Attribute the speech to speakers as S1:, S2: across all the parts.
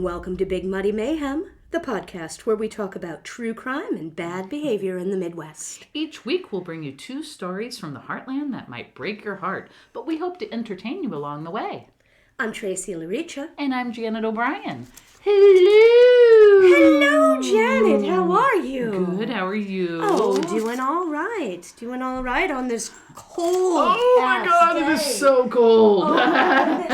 S1: Welcome to Big Muddy Mayhem, the podcast where we talk about true crime and bad behavior in the Midwest.
S2: Each week we'll bring you 2 stories from the heartland that might break your heart, but we hope to entertain you along the way.
S1: I'm Tracey and
S2: And I'm Janet O'Brien.
S1: Hello! Hello, Janet. How are you?
S2: Good. How are you?
S1: Oh, doing all right. Doing all right on this cold
S2: Oh my God,
S1: day.
S2: it is so cold.
S1: Oh,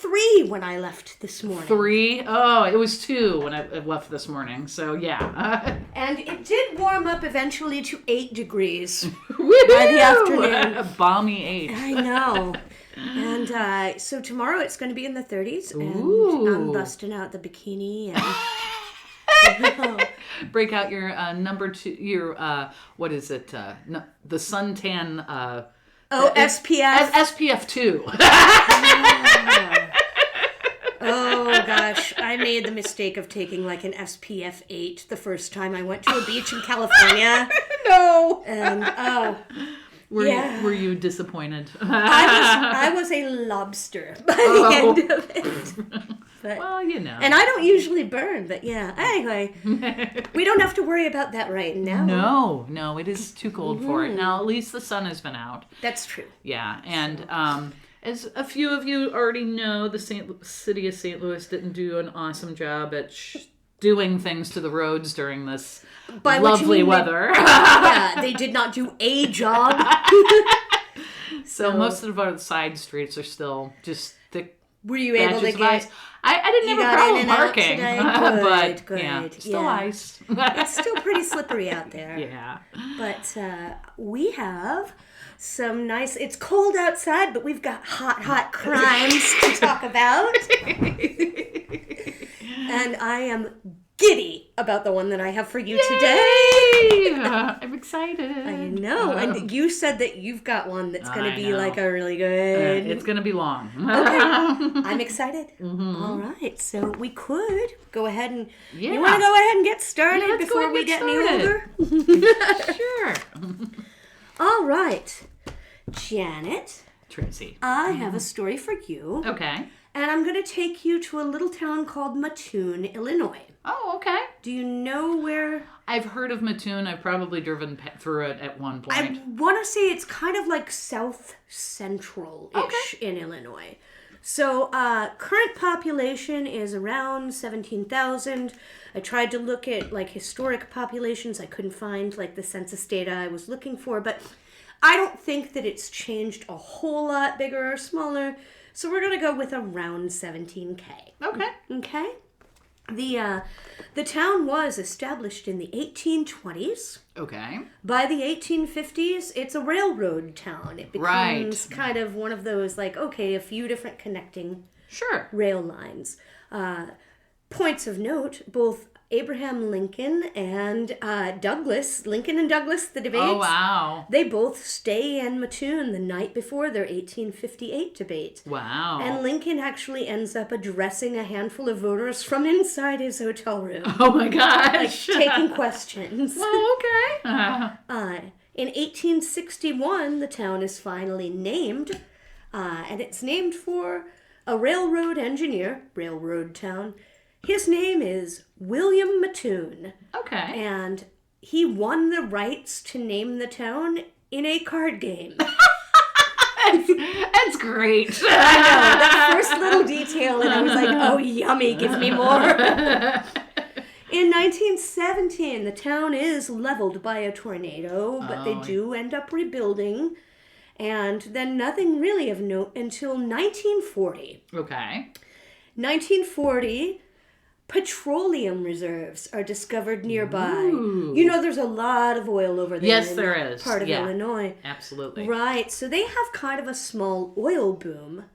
S1: Three when I left this morning.
S2: 3? Oh, it was 2 when I left this morning. So yeah.
S1: And it did warm up eventually to 8 degrees
S2: Woo-hoo!
S1: by the afternoon.
S2: A balmy 8.
S1: I know. And so tomorrow it's going to be in the 30s.
S2: Ooh.
S1: And I'm busting out the bikini. And
S2: Break out your number 2, your, what is it? No, the suntan.
S1: SPF.
S2: SPF 2.
S1: Oh gosh, I made the mistake of taking like an SPF 8 the first time I went to a beach in California.
S2: No.
S1: And
S2: Were you disappointed?
S1: I was a lobster by the end of it. But,
S2: well, you know.
S1: And I don't usually burn, but yeah. Anyway, we don't have to worry about that right now.
S2: No, it is too cold for it. Now, at least the sun has been out.
S1: That's true.
S2: Yeah, and as a few of you already know, the city of St. Louis didn't do an awesome job at doing things to the roads during this lovely weather.
S1: Yeah, they did not do a job.
S2: So most of our side streets are still just thick.
S1: Were you able to get?
S2: I didn't have a problem parking,
S1: Good,
S2: but yeah, still ice.
S1: It's still pretty slippery out there.
S2: Yeah,
S1: but we have some nice. It's cold outside, but we've got hot crimes to talk about, and I am giddy about the one that I have for you today.
S2: I'm excited.
S1: I know. And you said that you've got one that's going to be like a really good...
S2: it's going to be long.
S1: Okay. I'm excited. Mm-hmm. All right. So we could go ahead and... Yeah. You want to go ahead and get started before we get any older?
S2: Sure.
S1: All right. Janet.
S2: Tracy.
S1: I have a story for you.
S2: Okay.
S1: And I'm going to take you to a little town called Mattoon, Illinois.
S2: Oh, okay.
S1: Do you know where...
S2: I've heard of Mattoon. I've probably driven through it at one point.
S1: I want to say it's kind of like south central-ish in Illinois. So current population is around 17,000. I tried to look at like historic populations. I couldn't find like the census data I was looking for, but I don't think that it's changed a whole lot bigger or smaller. So we're going to go with around 17K.
S2: Okay.
S1: Okay? The town was established in the 1820s.
S2: Okay.
S1: By the 1850s, it's a railroad town. It becomes kind of one of those, like, okay, a few different connecting rail lines. Points of note, both Abraham Lincoln and Lincoln and Douglas, the debates.
S2: Oh, wow.
S1: They both stay in Mattoon the night before their 1858 debate.
S2: Wow.
S1: And Lincoln actually ends up addressing a handful of voters from inside his hotel room.
S2: Oh, my gosh.
S1: Like, taking questions.
S2: Well, okay.
S1: In 1861, the town is finally named, and it's named for a railroad engineer, railroad town. His name is William Mattoon.
S2: Okay.
S1: And he won the rights to name the town in a card game.
S2: That's great.
S1: I know. That first little detail, and I was like, oh, yummy, give me more. In 1917, the town is leveled by a tornado, but they do end up rebuilding. And then nothing really of note until 1940.
S2: Okay.
S1: 1940... petroleum reserves are discovered nearby.
S2: Ooh.
S1: You know, there's a lot of oil over there.
S2: Yes, there is.
S1: Part of Illinois.
S2: Absolutely.
S1: Right. So they have kind of a small oil boom,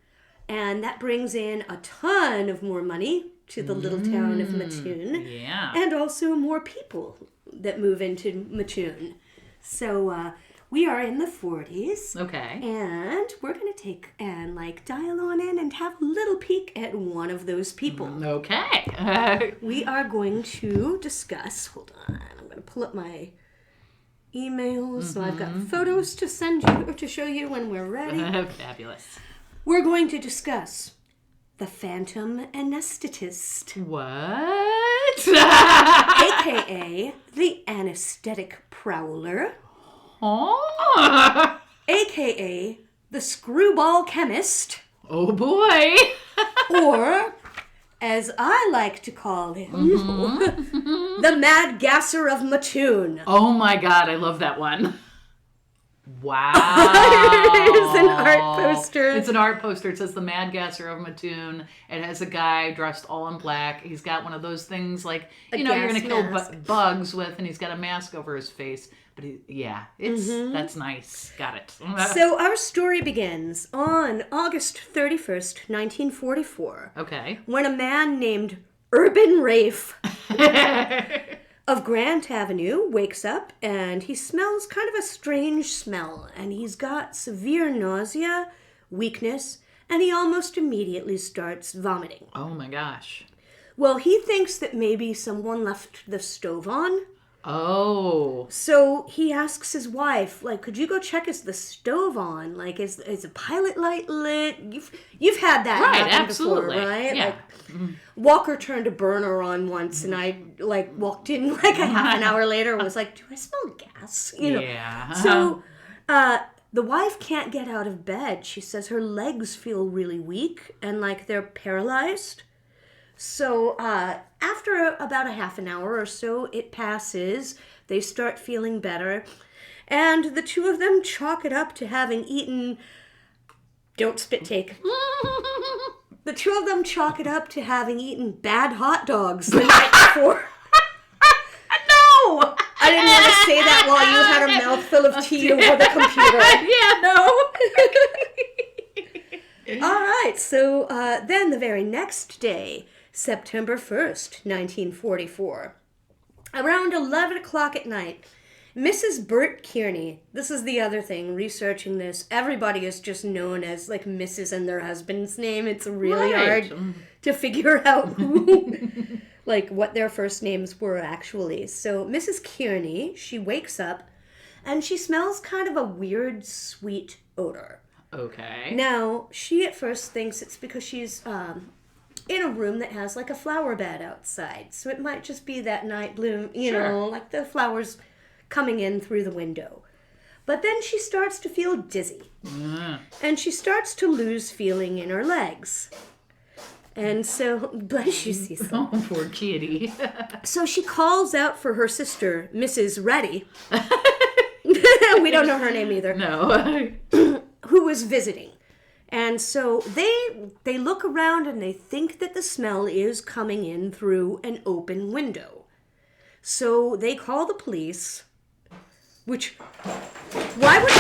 S1: and that brings in a ton of more money to the little town of Mattoon.
S2: Yeah.
S1: And also more people that move into Mattoon. So we are in the 40s.
S2: Okay.
S1: And we're going to take and dial on in and have a little peek at one of those people.
S2: Okay.
S1: We are going to discuss, hold on, I'm going to pull up my emails. So I've got photos to send you or to show you when we're ready.
S2: Fabulous.
S1: We're going to discuss the Phantom Anesthetist.
S2: What?
S1: A.K.A. the Anesthetic Prowler.
S2: Oh.
S1: A.K.A. the Screwball Chemist.
S2: Oh boy.
S1: Or, as I like to call him, the Mad Gasser of Mattoon.
S2: Oh my god, I love that one. Wow.
S1: It's an art poster.
S2: It's an art poster. It says the Mad Gasser of Mattoon. It has a guy dressed all in black. He's got one of those things like, you're going to kill bugs with, and he's got a mask over his face. But that's nice. Got it.
S1: So our story begins on August 31st, 1944.
S2: Okay.
S1: When a man named Urban Rafe of Grant Avenue wakes up and he smells kind of a strange smell, and he's got severe nausea, weakness, and he almost immediately starts vomiting.
S2: Oh my gosh.
S1: Well, he thinks that maybe someone left the stove on.
S2: Oh.
S1: So he asks his wife, like, could you go check, is the stove on? Like, is the pilot light lit? You've had that happen
S2: absolutely.
S1: before, right?
S2: Yeah.
S1: Like, Walker turned a burner on once, and I walked in like a half an hour later and was like, do I smell gas?
S2: Yeah.
S1: So the wife can't get out of bed. She says her legs feel really weak and like they're paralyzed. So after about a half an hour or so, it passes. They start feeling better. And the two of them chalk it up to having eaten... Don't spit take. The two of them chalk it up to having eaten bad hot dogs the night before.
S2: No!
S1: I didn't want to say that while you had a mouthful of tea over the computer.
S2: Yeah, no.
S1: All right, so then the very next day, September 1st, 1944, around 11 o'clock at night, Mrs. Bert Kearney, this is the other thing, researching this, everybody is just known as like Mrs. and their husband's name. It's really hard to figure out who, like what their first names were actually. So Mrs. Kearney, she wakes up and she smells kind of a weird sweet odor.
S2: Okay.
S1: Now, she at first thinks it's because she's in a room that has like a flower bed outside. So it might just be that night bloom, you know, like the flowers coming in through the window. But then she starts to feel dizzy. And she starts to lose feeling in her legs. And so, bless you, Cecil.
S2: Oh, poor kitty.
S1: So she calls out for her sister, Mrs. Reddy. We don't know her name either.
S2: No.
S1: Who was visiting. And so they look around and they think that the smell is coming in through an open window. So they call the police, which, why would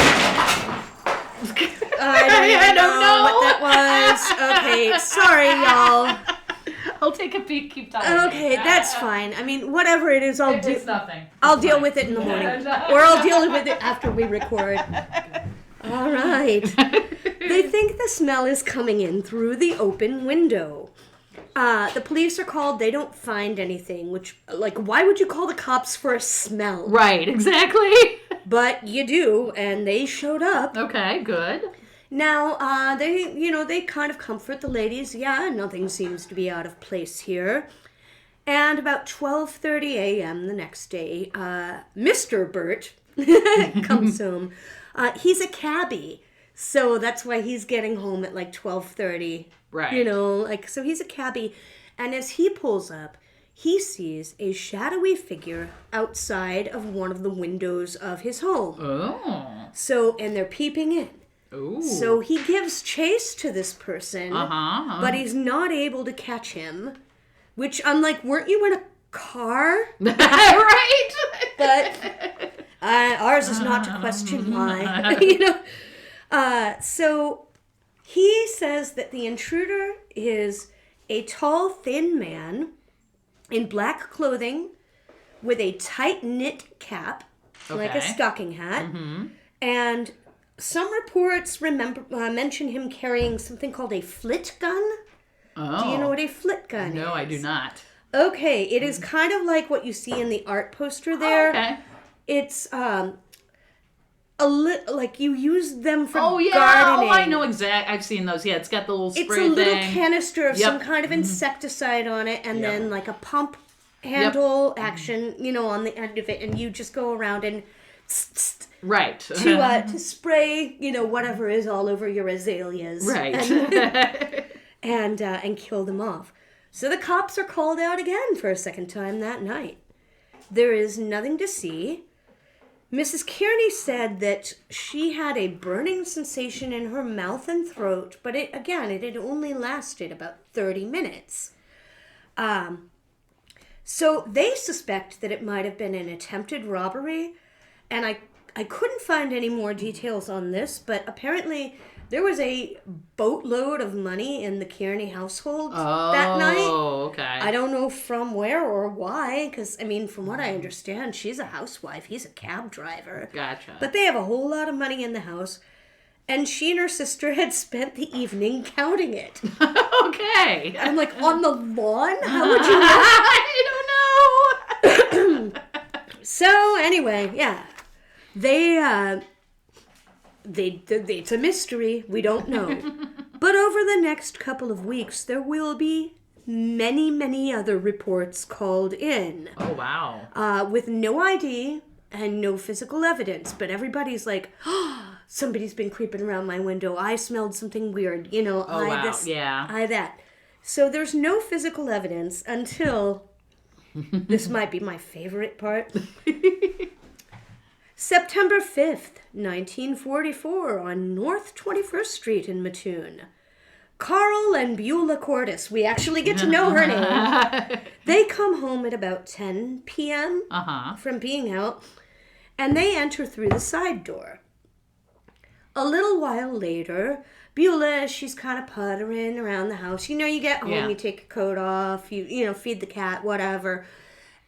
S1: I don't know what that was. Okay, sorry, y'all.
S2: I'll take a peek, keep talking.
S1: Okay, that's fine. I mean, whatever it is,
S2: It's nothing.
S1: I'll deal with it in the morning. Or I'll deal with it after we record. All right. They think the smell is coming in through the open window. The police are called. They don't find anything, which, like, why would you call the cops for a smell?
S2: Right, exactly.
S1: But you do, and they showed up.
S2: Okay, good.
S1: Now, they kind of comfort the ladies. Yeah, nothing seems to be out of place here. And about 12:30 a.m. the next day, Mr. Burt comes home. He's a cabbie, so that's why he's getting home at like 12:30.
S2: Right.
S1: So he's a cabbie. And as he pulls up, he sees a shadowy figure outside of one of the windows of his home.
S2: Oh.
S1: So, and they're peeping in.
S2: Ooh.
S1: So he gives chase to this person, but he's not able to catch him. Which, I'm like, weren't you in a car?
S2: Right.
S1: But ours is not to question why. So he says that the intruder is a tall, thin man in black clothing with a tight-knit cap, like a stocking hat, and some reports mention him carrying something called a flit gun.
S2: Oh.
S1: Do you know what a flit gun is?
S2: No, I do not.
S1: Okay, it is kind of like what you see in the art poster there.
S2: Oh, okay.
S1: It's like you use them for
S2: gardening.
S1: Oh,
S2: I know exactly. I've seen those. Yeah, it's got the little spray thing.
S1: It's a little canister of some kind of insecticide on it, and then like a pump handle action, on the end of it, and you just go around and
S2: right
S1: to spray, whatever is all over your azaleas,
S2: right,
S1: and kill them off. So the cops are called out again for a second time that night. There is nothing to see. Mrs. Kearney said that she had a burning sensation in her mouth and throat, but it had only lasted about 30 minutes. So they suspect that it might have been an attempted robbery, and I couldn't find any more details on this, but apparently there was a boatload of money in the Kearney household that night.
S2: Oh, okay.
S1: I don't know from where or why, because, from what I understand, she's a housewife. He's a cab driver.
S2: Gotcha.
S1: But they have a whole lot of money in the house, and she and her sister had spent the evening counting it.
S2: Okay.
S1: I'm like, on the lawn? How would you know?
S2: I don't know.
S1: So, anyway, yeah. It's a mystery. We don't know. But over the next couple of weeks, there will be many, many other reports called in.
S2: Oh, wow.
S1: With no ID and no physical evidence. But everybody's like, somebody's been creeping around my window. I smelled something weird. I that. So there's no physical evidence until... This might be my favorite part. September 5th, 1944, on North 21st Street in Mattoon. Carl and Beulah Cordes, we actually get to know her name. They come home at about 10 p.m. From being out, and they enter through the side door. A little while later, Beulah, she's kind of puttering around the house. You get home, you take your coat off, you feed the cat, whatever.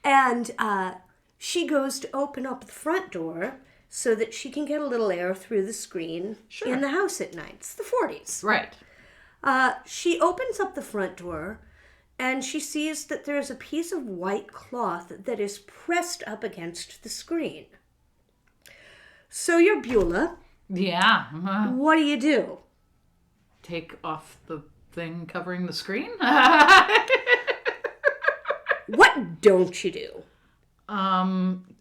S1: And she goes to open up the front door so that she can get a little air through the screen in the house at night. It's the 40s.
S2: Right.
S1: She opens up the front door, and she sees that there's a piece of white cloth that is pressed up against the screen. So you're Beulah.
S2: Yeah.
S1: What do you do?
S2: Take off the thing covering the screen?
S1: What don't you do?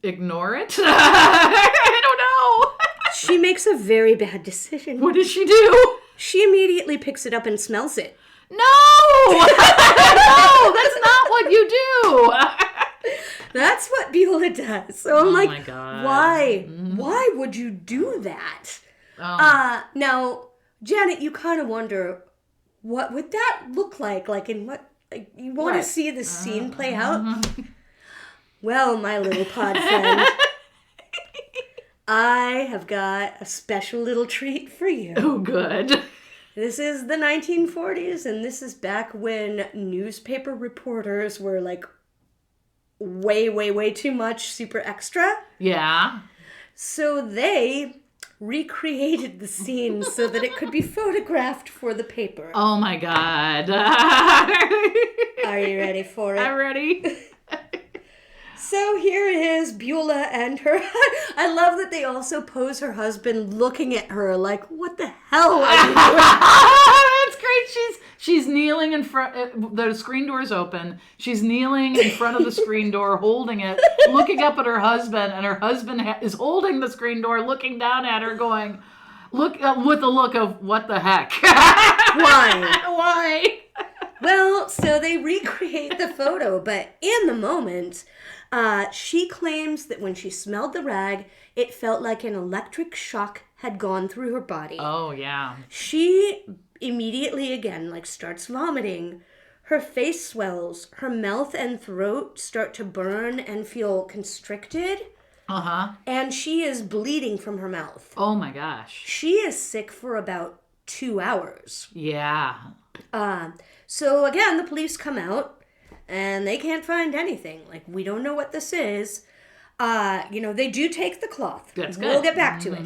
S2: Ignore it? I don't know.
S1: She makes a very bad decision.
S2: What does she do?
S1: She immediately picks it up and smells it.
S2: No! No, that's not what you do.
S1: That's what Beulah does. So I'm like,
S2: my God.
S1: Why? Why would you do that? Now, Janet, you kind of wonder, what would that look like? Like in what? Like, you want to see the scene play out? Well, my little pod friend, I have got a special little treat for you.
S2: Oh, good.
S1: This is the 1940s, and this is back when newspaper reporters were like way, way, way too much super extra.
S2: Yeah.
S1: So they recreated the scene so that it could be photographed for the paper.
S2: Oh my God.
S1: Are you ready for it?
S2: I'm ready.
S1: So here it is, Beulah and her... I love that they also pose her husband looking at her like, what the hell are you doing?
S2: That's great. She's kneeling in front... The screen door is open. She's kneeling in front of the screen door, holding it, looking up at her husband, and her husband is holding the screen door, looking down at her, going, with a look of, what the heck?
S1: Why?
S2: Why?
S1: Well, so they recreate the photo, but in the moment... she claims that when she smelled the rag, it felt like an electric shock had gone through her body.
S2: Oh, yeah.
S1: She immediately, again, starts vomiting. Her face swells. Her mouth and throat start to burn and feel constricted. And she is bleeding from her mouth.
S2: Oh, my gosh.
S1: She is sick for about 2 hours.
S2: Yeah.
S1: So, again, the police come out. And they can't find anything. We don't know what this is. They do take the cloth.
S2: That's good.
S1: We'll get back to it.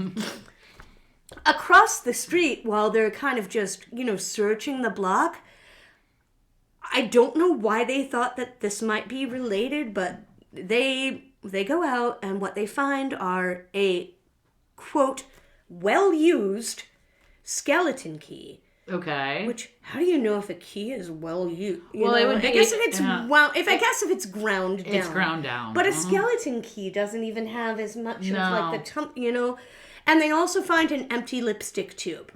S1: Across the street, while they're kind of just, searching the block, I don't know why they thought that this might be related, but they go out, and what they find are a quote, well-used skeleton key.
S2: Okay.
S1: Which, how do you know if a key is well used?
S2: Well, it would be.
S1: I guess if it's if it's ground down.
S2: It's ground down.
S1: But a skeleton key doesn't even have as much of like the And they also find an empty lipstick tube.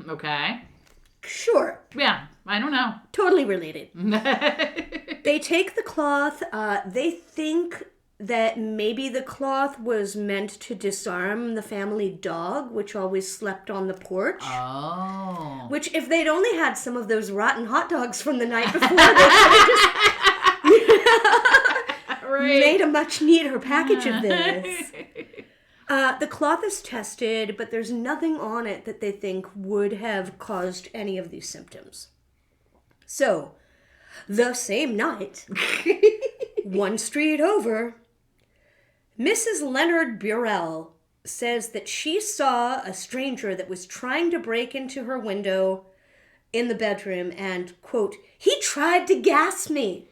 S2: Okay.
S1: Sure.
S2: Yeah, I don't know.
S1: Totally related. They take the cloth. They think that maybe the cloth was meant to disarm the family dog, which always slept on the porch.
S2: Oh.
S1: Which, if they'd only had some of those rotten hot dogs from the night before, they could have just made a much neater package of this. The cloth is tested, but there's nothing on it that they think would have caused any of these symptoms. So, the same night, one street over, Mrs. Leonard Burrell says that she saw a stranger that was trying to break into her window in the bedroom and, quote, he tried to gas me.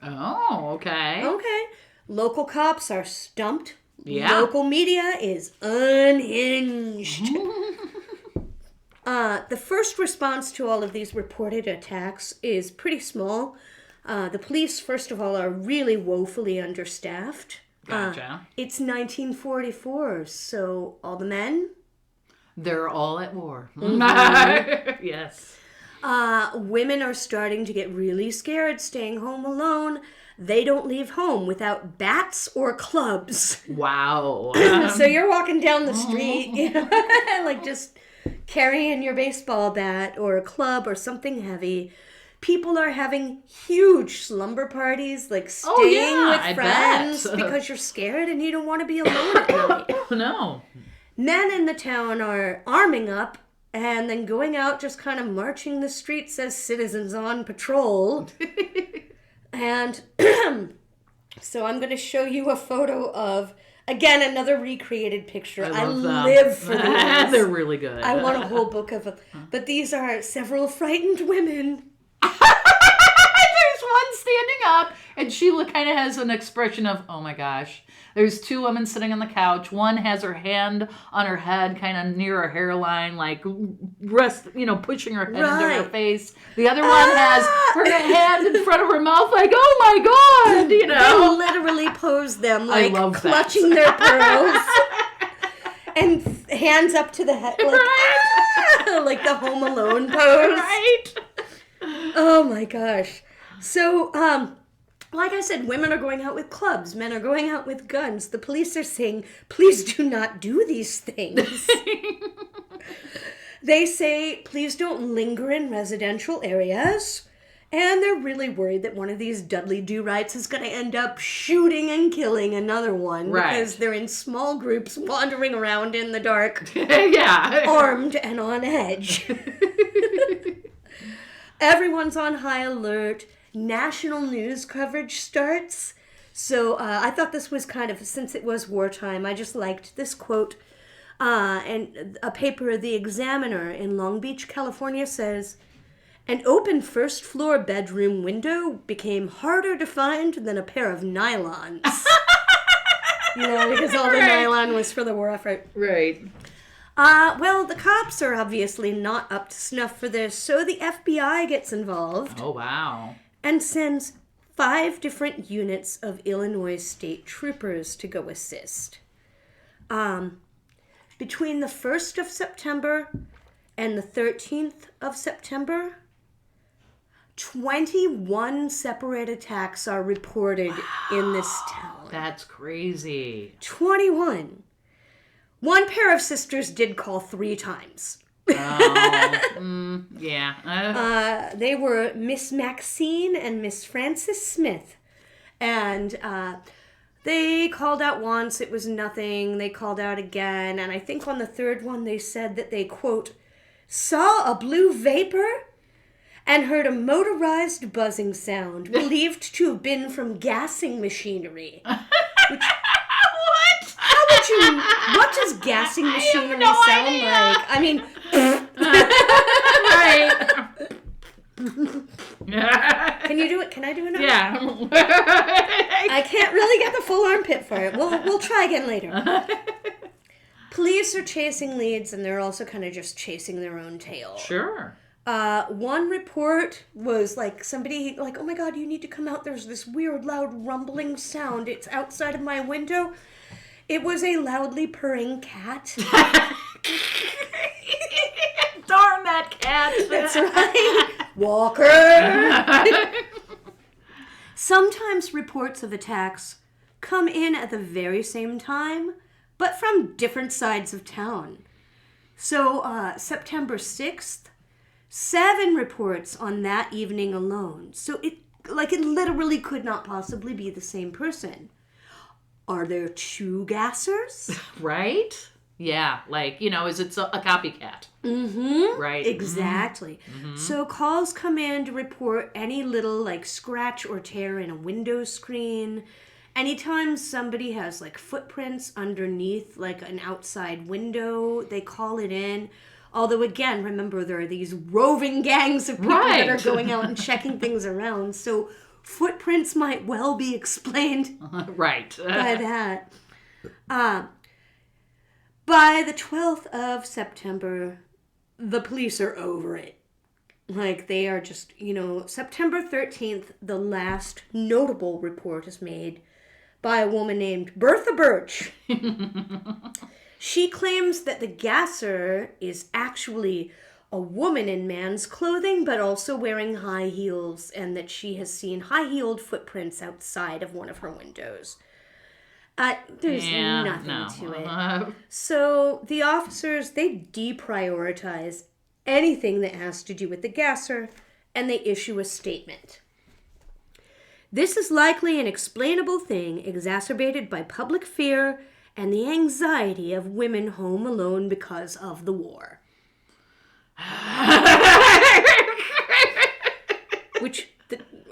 S2: Oh, okay.
S1: Okay. Local cops are stumped.
S2: Yeah.
S1: Local media is unhinged. The first response to all of these reported attacks is pretty small. The police, first of all, are really woefully understaffed.
S2: Gotcha.
S1: It's 1944, so all the men?
S2: They're all at war. Yes.
S1: Women are starting to get really scared staying home alone. They don't leave home without bats or clubs.
S2: Wow.
S1: So you're walking down the street, like just carrying your baseball bat or a club or something heavy. People are having huge slumber parties, like staying with friends because you're scared and you don't want to be alone at night.
S2: No.
S1: Men in the town are arming up and then going out just kind of marching the streets as citizens on patrol. And so I'm going to show you a photo of, again, another recreated picture. I live for these.
S2: They're really good.
S1: I want a whole book of them. But these are several frightened women.
S2: There's one standing up, and she kind of has an expression of, oh my gosh. There's two women sitting on the couch. One has her hand on her head, kind of near her hairline, like pushing her head into her face. The other one has her hand in front of her mouth, like, oh my God,
S1: They literally pose them, like, clutching their pearls. And hands up to the head, like, like the Home Alone pose.
S2: Right.
S1: Oh my gosh. So, like I said, women are going out with clubs. Men are going out with guns. The police are saying, please do not do these things. They say, please don't linger in residential areas. And they're really worried that one of these Dudley Do-Rights is going to end up shooting and killing another one.
S2: Right.
S1: Because they're in small groups wandering around in the dark.
S2: Yeah.
S1: Armed and on edge. Everyone's on high alert. National news coverage starts. So I thought this was kind of, since it was wartime, I just liked this quote. And a paper of The Examiner in Long Beach, California says, an open first-floor bedroom window became harder to find than a pair of nylons. Because all the nylon was for the war effort.
S2: Right.
S1: Well, the cops are obviously not up to snuff for this, so the FBI gets involved.
S2: Oh, wow.
S1: And sends 5 different units of Illinois state troopers to go assist. Between the 1st of September and the 13th of September, 21 separate attacks are reported in this town.
S2: That's crazy.
S1: 21. One pair of sisters did call 3 times.
S2: Yeah.
S1: They were Miss Maxine and Miss Frances Smith. And they called out once. It was nothing. They called out again. And I think on the 3rd one they said that they, quote, saw a blue vapor and heard a motorized buzzing sound believed to have been from gassing machinery. Which, what does gassing machinery sound like? I mean,
S2: right.
S1: Can you do it? Can I do it now?
S2: Yeah.
S1: I can't really get the full armpit for it. We'll try again later. Police are chasing leads, and they're also kind of just chasing their own tail.
S2: Sure.
S1: One report was like somebody like, oh my god, you need to come out. There's this weird, loud, rumbling sound. It's outside of my window. It was a loudly purring cat.
S2: Darn that cat.
S1: That's right. Walker. Sometimes reports of attacks come in at the very same time, but from different sides of town. So, September 6th, 7 reports on that evening alone. So it literally could not possibly be the same person. Are there 2 gassers?
S2: Right? Yeah, is it a copycat?
S1: Mm-hmm.
S2: Right.
S1: Exactly. Mm-hmm. So calls come in to report any little, scratch or tear in a window screen. Anytime somebody has, footprints underneath, an outside window, they call it in. Although, again, remember, there are these roving gangs of people that are going out and checking things around. So footprints might well be explained
S2: right.
S1: by that. By the 12th of September, the police are over it. They are just, September 13th, the last notable report is made by a woman named Bertha Birch. She claims that the gasser is actually a woman in man's clothing, but also wearing high heels, and that she has seen high-heeled footprints outside of one of her windows. There's nothing to it. So the officers, they deprioritize anything that has to do with the gasser, and they issue a statement. This is likely an explainable thing exacerbated by public fear and the anxiety of women home alone because of the war. Which,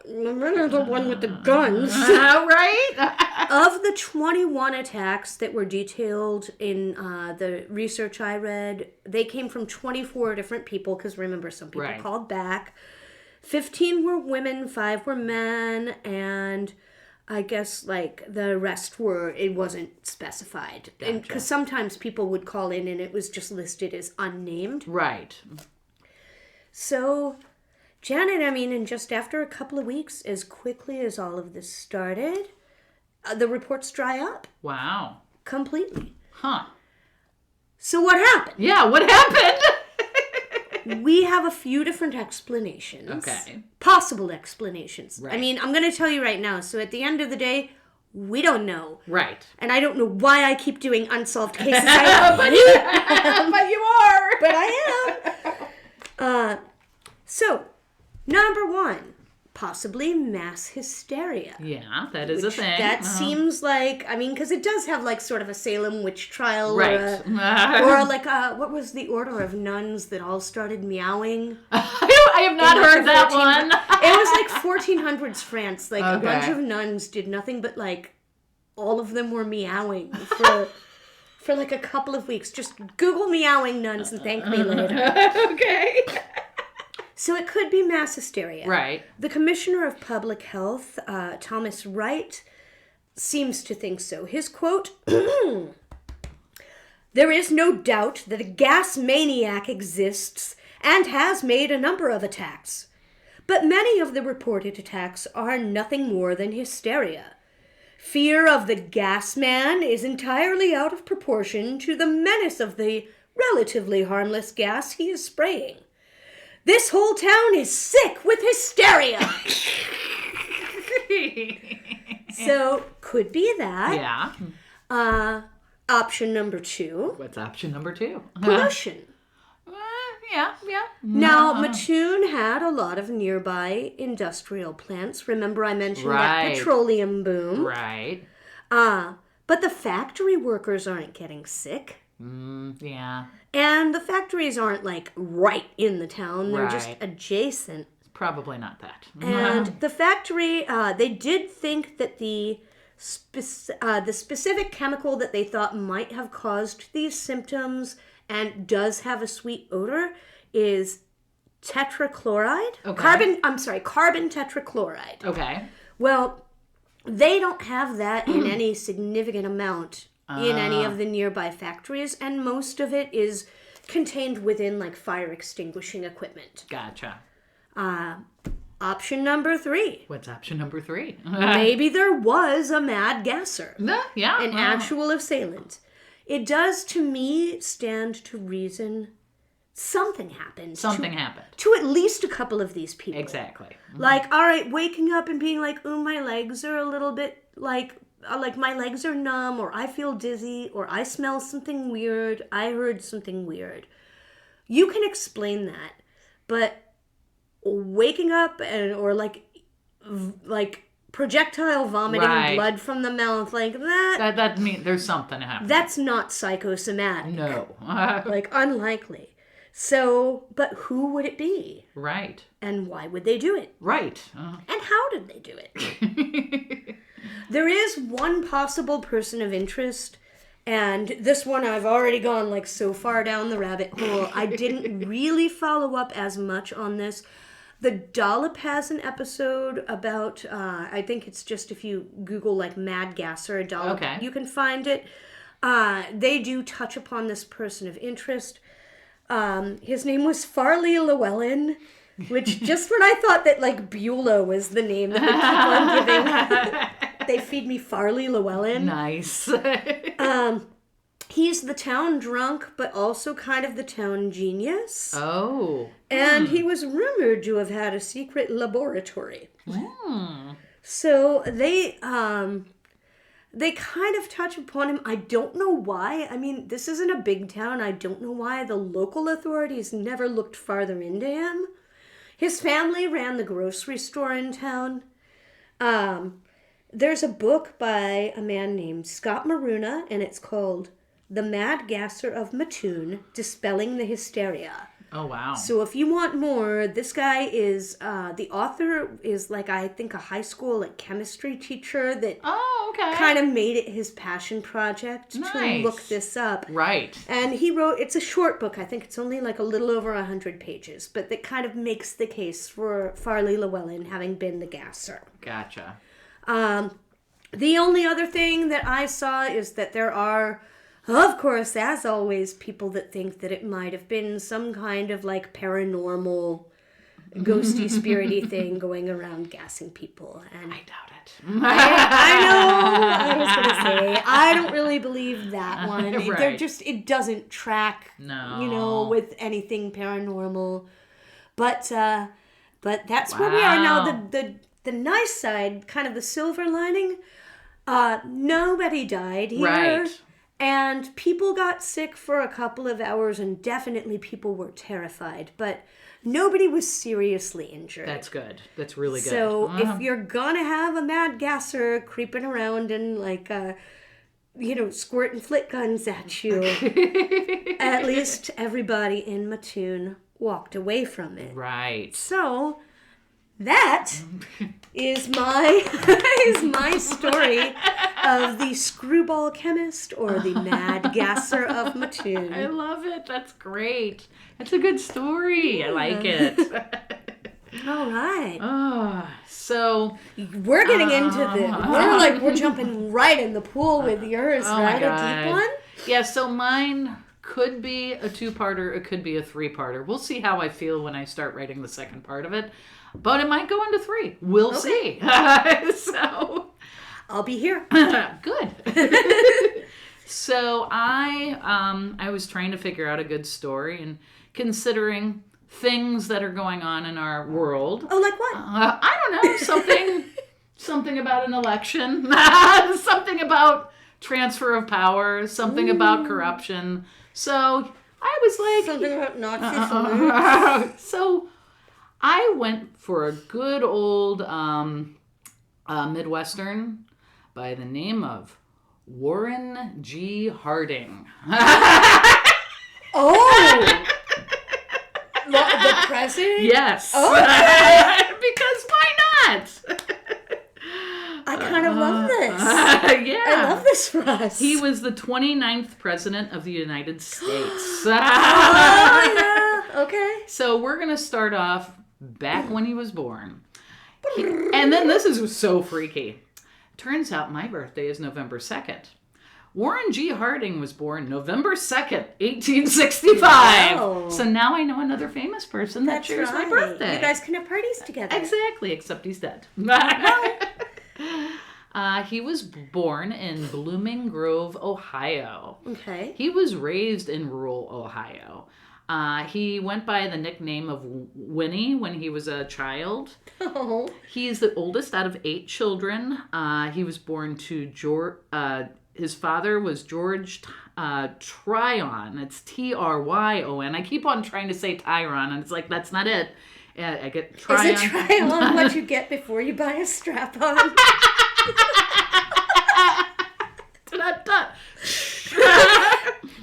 S1: remember the one with the guns?
S2: Right?
S1: Of the 21 attacks that were detailed in the research I read, they came from 24 different people, because remember, some people called back. 15 were women, 5 were men, and I guess, the rest it wasn't specified.
S2: Gotcha.
S1: Because sometimes people would call in and it was just listed as unnamed.
S2: Right.
S1: So, Janet, in just after a couple of weeks, as quickly as all of this started, the reports dry up.
S2: Wow.
S1: Completely.
S2: Huh.
S1: So what happened?
S2: Yeah, what happened?
S1: We have a few different explanations.
S2: Okay.
S1: Possible explanations.
S2: Right.
S1: I'm going to tell you right now. So at the end of the day, we don't know.
S2: Right.
S1: And I don't know why I keep doing unsolved cases.
S2: But you are.
S1: But I am. So, number 1. Possibly mass hysteria.
S2: Yeah, that is a thing.
S1: That seems because it does have sort of a Salem witch trial.
S2: Right.
S1: What was the order of nuns that all started meowing?
S2: I have not heard that one.
S1: It was 1400s France. A bunch of nuns did nothing but all of them were meowing for a couple of weeks. Just Google meowing nuns and thank me later.
S2: Okay.
S1: So it could be mass hysteria.
S2: Right.
S1: The Commissioner of Public Health, Thomas Wright, seems to think so. His quote, "There is no doubt that a gas maniac exists and has made a number of attacks. But many of the reported attacks are nothing more than hysteria. Fear of the gas man is entirely out of proportion to the menace of the relatively harmless gas he is spraying. This whole town is sick with hysteria." So, could be that.
S2: Yeah.
S1: Option number 2.
S2: What's option number 2?
S1: Pollution.
S2: Yeah.
S1: Now, Mattoon had a lot of nearby industrial plants. Remember I mentioned that petroleum boom?
S2: Right.
S1: But the factory workers aren't getting sick.
S2: Yeah.
S1: And the factories aren't right in the town. They're just adjacent.
S2: It's probably not that.
S1: And the factory, they did think that the specific chemical that they thought might have caused these symptoms and does have a sweet odor is tetrachloride.
S2: Okay.
S1: Carbon tetrachloride.
S2: Okay.
S1: Well, they don't have that in any significant amount in any of the nearby factories, and most of it is contained within like fire extinguishing equipment.
S2: Gotcha.
S1: Option number 3.
S2: What's option number 3?
S1: Maybe there was a mad gasser.
S2: Yeah.
S1: An actual assailant. It does, to me, stand to reason something happened.
S2: Something happened.
S1: To at least a couple of these people.
S2: Exactly.
S1: Like, all right, waking up and being like, ooh, my legs are a little bit like my legs are numb, or I feel dizzy, or I smell something weird, I heard something weird. You can explain that, but waking up or like projectile vomiting blood from the mouth like
S2: that means there's something happening.
S1: That's not psychosomatic.
S2: No.
S1: Like, unlikely. So, but who would it be?
S2: Right.
S1: And why would they do it?
S2: Right.
S1: And how did they do it? There is one possible person of interest, and this one I've already gone like so far down the rabbit hole. I didn't really follow up as much on this. The Dollop has an episode about, I think it's just if you Google like Mad Gasser Dollop, you can find it. They do touch upon this person of interest. His name was Farley Llewellyn, which just when I thought that like Beulah was the name that they keep on giving, they feed me Farley Llewellyn.
S2: Nice.
S1: He's the town drunk, but also kind of the town genius.
S2: Oh.
S1: And he was rumored to have had a secret laboratory. So they kind of touch upon him. I don't know why. I mean, this isn't a big town. I don't know why the local authorities never looked farther into him. His family ran the grocery store in town. There's a book by a man named Scott Maruna, and it's called The Mad Gasser of Mattoon, Dispelling the Hysteria.
S2: Oh, wow.
S1: So if you want more, this guy is, the author is like, I think a high school like chemistry teacher that kind of made it his passion project to look this up.
S2: Right.
S1: And he wrote, it's a short book, I think it's only like a little over 100 pages, but that kind of makes the case for Farley Llewellyn having been the gasser.
S2: Gotcha.
S1: The only other thing that I saw is that there are, of course, as always, people that think that it might have been some kind of like paranormal, ghosty, spirity thing going around gassing people. And
S2: I doubt it.
S1: I know. I was going to say, I don't really believe that one.
S2: Right.
S1: It doesn't track, with anything paranormal. But that's where we are now. The nice side, kind of the silver lining, nobody died here.
S2: Right.
S1: And people got sick for a couple of hours, and definitely people were terrified. But nobody was seriously injured.
S2: That's good. That's really good.
S1: So if you're gonna have a mad gasser creeping around and like, squirting flit guns at you, at least everybody in Mattoon walked away from it.
S2: Right.
S1: So that is my story of the screwball chemist or the mad gasser of Mattoon.
S2: I love it. That's great. That's a good story. Yeah. I like it.
S1: All right.
S2: So
S1: we're getting into we're jumping right in the pool with yours, right? A deep one?
S2: Yeah, so mine could be a 2-parter, it could be a 3-parter. We'll see how I feel when I start writing the second part of it. But it might go into 3. We'll see. So
S1: I'll be here.
S2: Good. So I was trying to figure out a good story and considering things that are going on in our world.
S1: Oh, like what?
S2: I don't know. Something about an election. Something about transfer of power. Something about corruption. So I was like...
S1: Something about Nazi.
S2: So I went for a good old Midwestern by the name of Warren G. Harding.
S1: Oh! The president?
S2: Yes.
S1: Oh.
S2: Because why not?
S1: I kind of love this.
S2: Yeah.
S1: I love this for us.
S2: He was the 29th president of the United States.
S1: Oh, yeah. Okay.
S2: So we're going to start off back when he was born. And then this is so freaky. Turns out my birthday is November 2nd, Warren G. Harding was born November 2nd, 1865.
S1: Wow.
S2: So now I know another famous person that shares my birthday.
S1: You guys can have parties together.
S2: Exactly, except he's dead. He was born in Blooming Grove, Ohio.
S1: Okay.
S2: He was raised in rural Ohio. He went by the nickname of Winnie when he was a child.
S1: Oh.
S2: He is the oldest out of 8 children. He was born to George. His father was George Tryon. It's Tryon. I keep on trying to say Tyron, and it's like, that's not it. I get Tryon.
S1: Is it Tryon what you get before you buy a strap-on?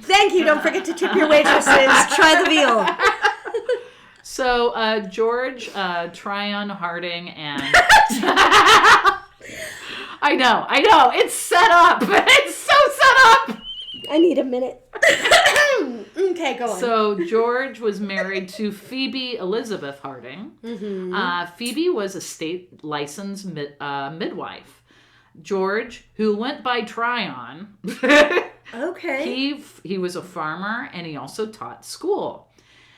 S1: Thank you. Don't forget to tip your waitresses. Try the veal.
S2: So, George Tryon Harding and... I know. It's set up. It's so set up.
S1: I need a minute. Okay, go on.
S2: So, George was married to Phoebe Elizabeth Harding. Mm-hmm. Phoebe was a state licensed midwife. George, who went by Tryon...
S1: Okay.
S2: He was a farmer, and he also taught school.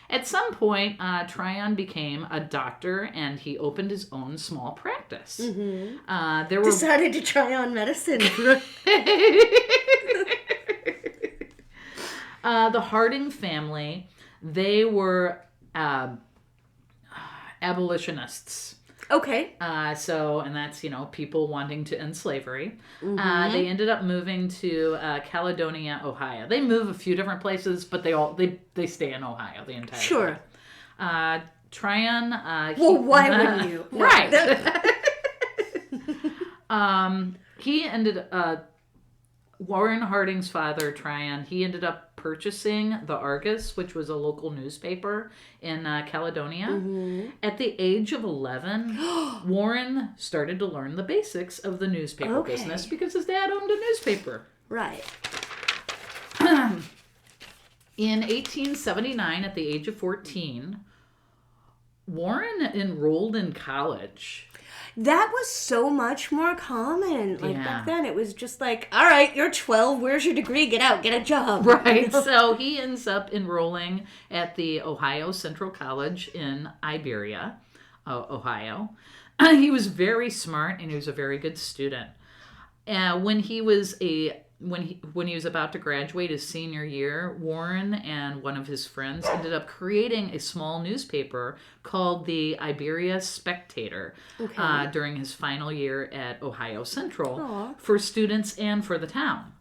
S2: At some point, Tryon became a doctor, and he opened his own small practice.
S1: Mm-hmm.
S2: There were
S1: decided to try on medicine.
S2: The Harding family, they were abolitionists.
S1: Okay.
S2: And that's, people wanting to end slavery. Mm-hmm. They ended up moving to Caledonia, Ohio. They move a few different places, but they stay in Ohio the entire
S1: Sure.
S2: time. Tryon...
S1: why wouldn't you?
S2: Right. He ended... Warren Harding's father, Tryon, he ended up purchasing the Argus, which was a local newspaper in Caledonia. Mm-hmm. At the age of 11, Warren started to learn the basics of the newspaper business because his dad owned a newspaper.
S1: Right.
S2: In 1879, at the age of 14, Warren enrolled in college.
S1: That was so much more common. Back then, it was just like, all right, you're 12. Where's your degree? Get out. Get a job.
S2: Right. So he ends up enrolling at the Ohio Central College in Iberia, Ohio. He was very smart, and he was a very good student. When he was about to graduate his senior year, Warren and one of his friends ended up creating a small newspaper called the Iberia Spectator during his final year at Ohio Central for students and for the town.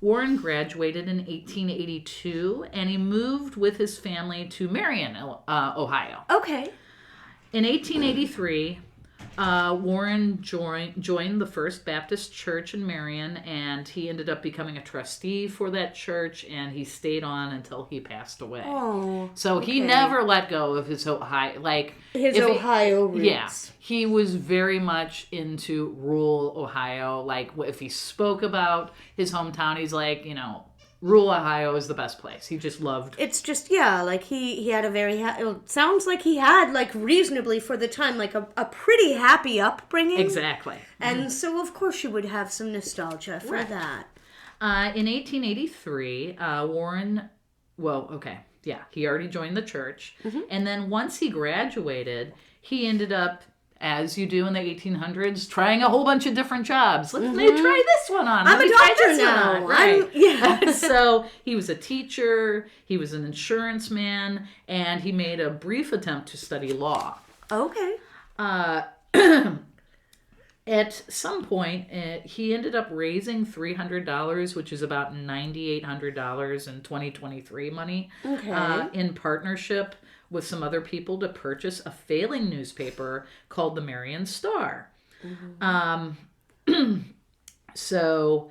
S2: Warren graduated in 1882, and he moved with his family to Marion, Ohio.
S1: Okay.
S2: In 1883... Warren joined the First Baptist Church in Marion, and he ended up becoming a trustee for that church, and he stayed on until he passed away. Oh, so he never let go of his Ohio,
S1: Ohio roots.
S2: Yeah, he was very much into rural Ohio. Like, if he spoke about his hometown, he's like, rural Ohio is the best place. He just loved...
S1: It's just, he had a very... it sounds like he had, reasonably for the time, a pretty happy upbringing.
S2: Exactly.
S1: And so, of course, you would have some nostalgia for that.
S2: In 1883, Warren... he already joined the church. Mm-hmm. And then once he graduated, he ended up... as you do in the 1800s, trying a whole bunch of different jobs. Let me try this one on.
S1: I'm a doctor now.
S2: Right. So he was a teacher, he was an insurance man, and he made a brief attempt to study law. Okay. At some point, he ended up raising $300, which is about $9,800 in 2023 money, in partnership with some other people to purchase a failing newspaper called the Marion Star. Mm-hmm. So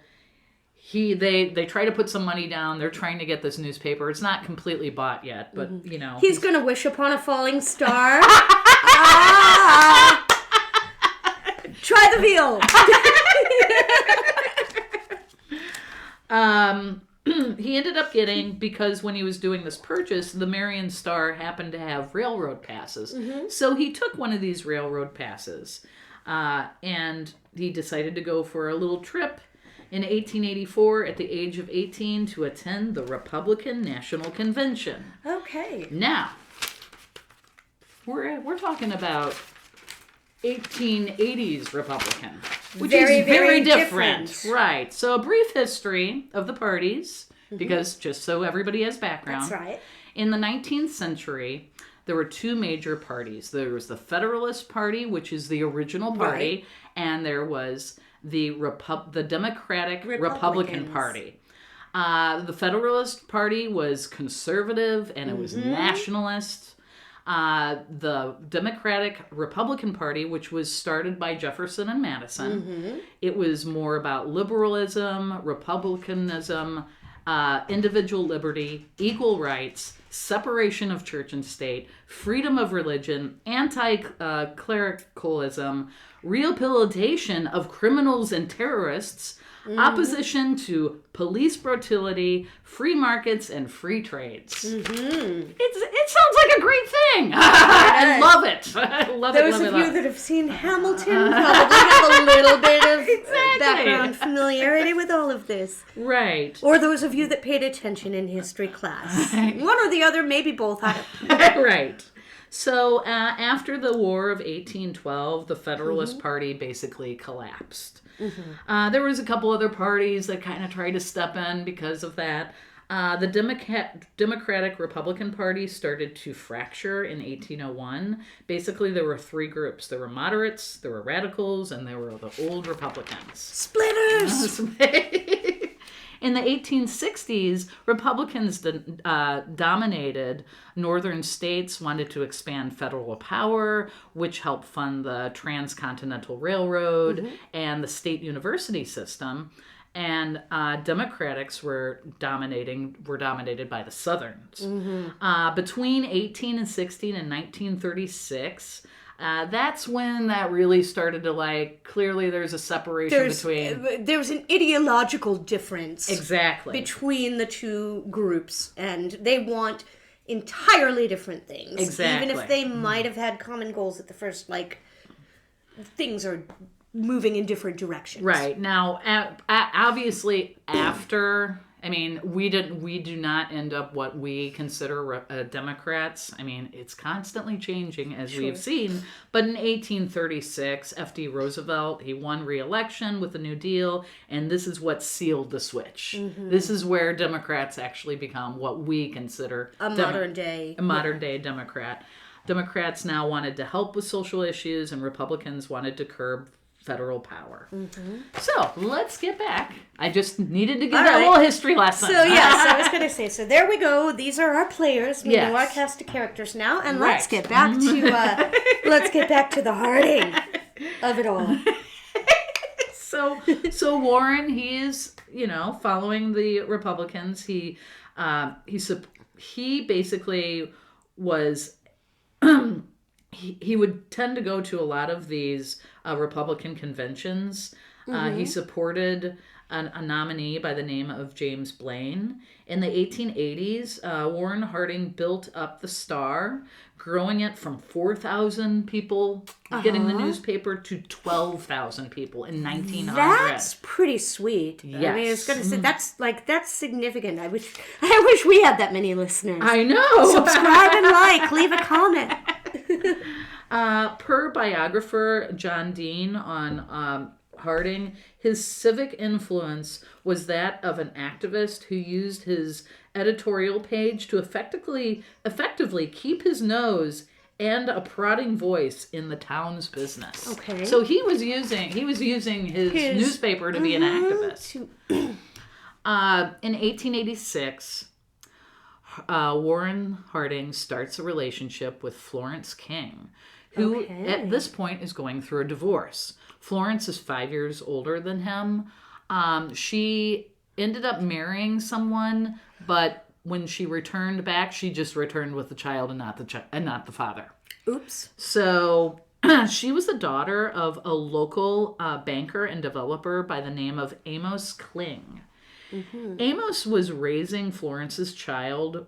S2: they try to put some money down. They're trying to get this newspaper. It's not completely bought yet, but
S1: he's going to wish upon a falling star. Try the veal.
S2: He ended up getting, because when he was doing this purchase, the Marion Star happened to have railroad passes. Mm-hmm. So he took one of these railroad passes, and he decided to go for a little trip in 1884 at the age of 18 to attend the Republican National Convention.
S1: Okay.
S2: Now, we're talking about 1880s Republican, which is very different. Right. So a brief history of the parties, because just so everybody has background.
S1: That's right.
S2: In the 19th century, there were two major parties. There was the Federalist Party, which is the original party, and there was the Democratic Republican Party. The Federalist Party was conservative and it was nationalist. The Democratic Republican Party, which was started by Jefferson and Madison, it was more about liberalism, republicanism, individual liberty, equal rights, separation of church and state, freedom of religion, anti-clericalism, rehabilitation of criminals and terrorists, opposition to police brutality, free markets, and free trades. It sounds like a great thing. I love it. I love
S1: Those of you that have seen Hamilton probably have a little bit of background familiarity with all of this.
S2: Right.
S1: Or those of you that paid attention in history class. One or the other, maybe both.
S2: Right. So after the War of 1812, the Federalist Party basically collapsed. There was a couple other parties that kind of tried to step in because of that. The Democratic Republican Party started to fracture in 1801. Basically, there were three groups. There were moderates, there were radicals, and there were the old Republicans.
S1: Splitters!
S2: In the 1860s, Republicans dominated northern states, wanted to expand federal power, which helped fund the Transcontinental Railroad and the state university system. And Democrats were dominated by the Southerns. Between 1816 and 1936, that's when that really started to clearly there's a separation between...
S1: There's an ideological difference.
S2: Exactly.
S1: Between the two groups, and they want entirely different things.
S2: Exactly.
S1: Even if they might have had common goals at the first, things are moving in different directions.
S2: Right. Now, obviously, after... we do not end up what we consider Democrats. It's constantly changing, as we have seen. But in 1836, F.D. Roosevelt, he won re-election with the New Deal, and this is what sealed the switch. This is where Democrats actually become what we consider
S1: a modern day
S2: Democrat. Democrats now wanted to help with social issues, and Republicans wanted to curb federal power. So let's get back. I just needed to give a little history lesson.
S1: So yes, I was going to say. So there we go. These are our players. We know our cast of characters now, and let's get back to the hearting of it all.
S2: So Warren, he is following the Republicans. He basically was. He would tend to go to a lot of these Republican conventions. He supported a nominee by the name of James Blaine. In the 1880s, Warren Harding built up the Star, growing it from 4,000 people getting the newspaper to 12,000 people in 1900.
S1: That's pretty sweet.
S2: Yes.
S1: I was going to say that's significant. I wish we had that many listeners.
S2: I know.
S1: Subscribe and leave a comment.
S2: Per biographer John Dean on Harding, his civic influence was that of an activist who used his editorial page to effectively keep his nose and a prodding voice in the town's business.
S1: Okay.
S2: So he was using his newspaper to be an activist. In 1886, Warren Harding starts a relationship with Florence King, who at this point is going through a divorce. Florence is 5 years older than him. She ended up marrying someone, but when she returned back, she just returned with the child and not the father.
S1: Oops.
S2: So she was the daughter of a local banker and developer by the name of Amos Kling. Amos was raising Florence's child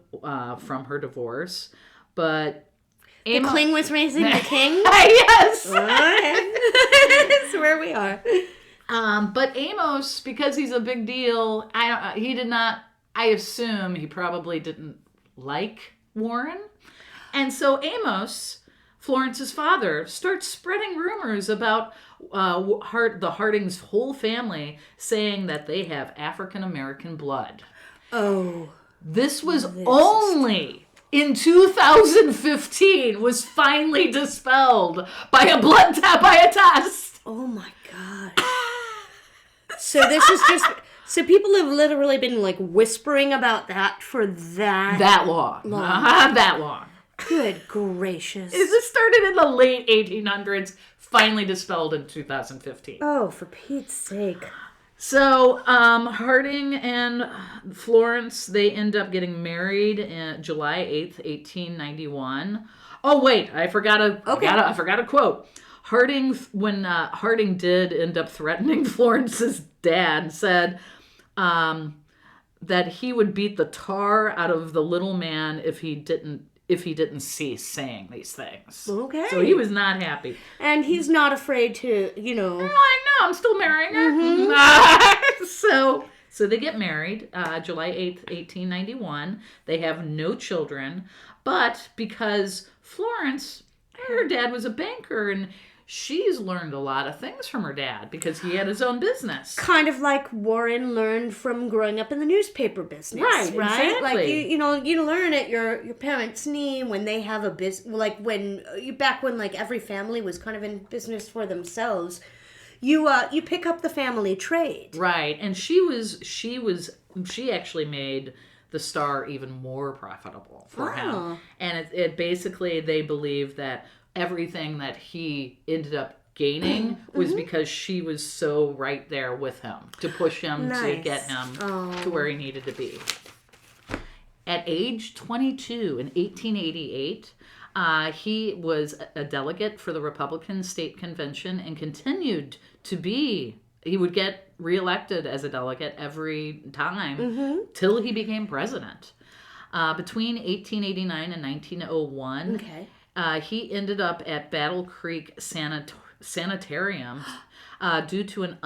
S2: from her divorce, but
S1: the Kling was raising the king?
S2: Yes!
S1: That's where we are.
S2: But Amos, because he's a big deal, I assume he probably didn't like Warren. And so Amos, Florence's father, starts spreading rumors about the Harding's whole family, saying that they have African American blood.
S1: Oh.
S2: This was only in 2015 was finally dispelled by a test.
S1: Oh my God. So this is just... So people have literally been like whispering about that for
S2: that long. That long.
S1: Good gracious.
S2: This started in the late 1800s, finally dispelled in 2015.
S1: Oh, for Pete's sake.
S2: So Harding and Florence, they end up getting married in July 8th, 1891. Oh wait, I forgot a quote. When Harding did end up threatening Florence's dad, said that he would beat the tar out of the little man if he didn't cease saying these things.
S1: Okay.
S2: So he was not happy.
S1: And he's not afraid to,
S2: I know, I'm still marrying her. Mm-hmm. So they get married July 8th, 1891. They have no children. But because Florence, her dad was a banker, and she's learned a lot of things from her dad because he had his own business.
S1: Kind of like Warren learned from growing up in the newspaper business. Right?
S2: Exactly.
S1: Like, you learn at your parents' knee when they have a business, like back when like every family was kind of in business for themselves, you pick up the family trade.
S2: Right. And she actually made the Star even more profitable for him. And it basically, they believe that everything that he ended up gaining was because she was so right there with him to push him to get him to where he needed to be. At age 22 in 1888, he was a delegate for the Republican State Convention and continued to be. He would get reelected as a delegate every time till he became president. Between 1889 and 1901, he ended up at Battle Creek Sanitarium due to an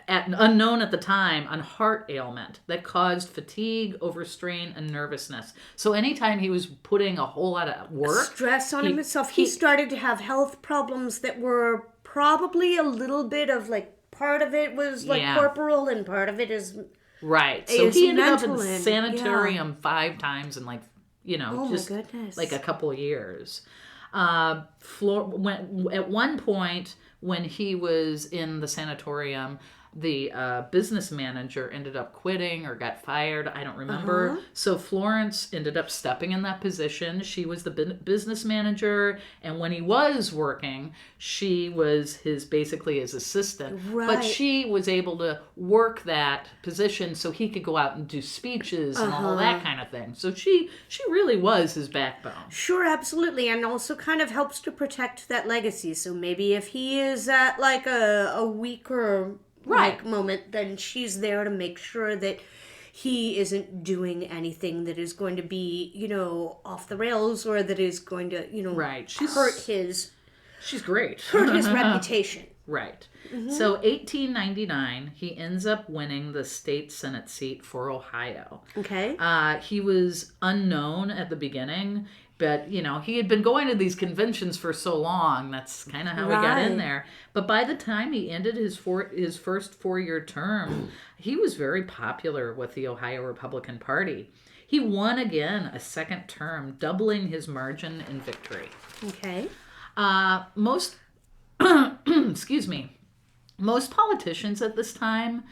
S2: unknown at the time on heart ailment that caused fatigue, overstrain, and nervousness. So anytime he was putting a whole lot of work,
S1: stress on himself, he started to have health problems that were probably a little bit of like, part of it was like corporal and part of it is
S2: right. So he ended up in the sanitarium 5 times in like, just like a couple of years. At one point when he was in the sanatorium, the business manager ended up quitting or got fired. I don't remember. So Florence ended up stepping in that position. She was the business manager, and when he was working, she was basically his assistant. Right. But she was able to work that position so he could go out and do speeches and all that kind of thing. So she really was his backbone.
S1: Sure, absolutely, and also kind of helps to protect that legacy. So maybe if he is at like a weaker moment, then she's there to make sure that he isn't doing anything that is going to be, off the rails or that is going to, hurt his...
S2: She's great.
S1: Hurt his reputation.
S2: Right. So 1899, he ends up winning the state Senate seat for Ohio. Okay. He was unknown at the beginning, but, he had been going to these conventions for so long. That's kind of how he got in there. But by the time he ended his first 4-year term, he was very popular with the Ohio Republican Party. He won again a second term, doubling his margin in victory. Okay. Most politicians at this time,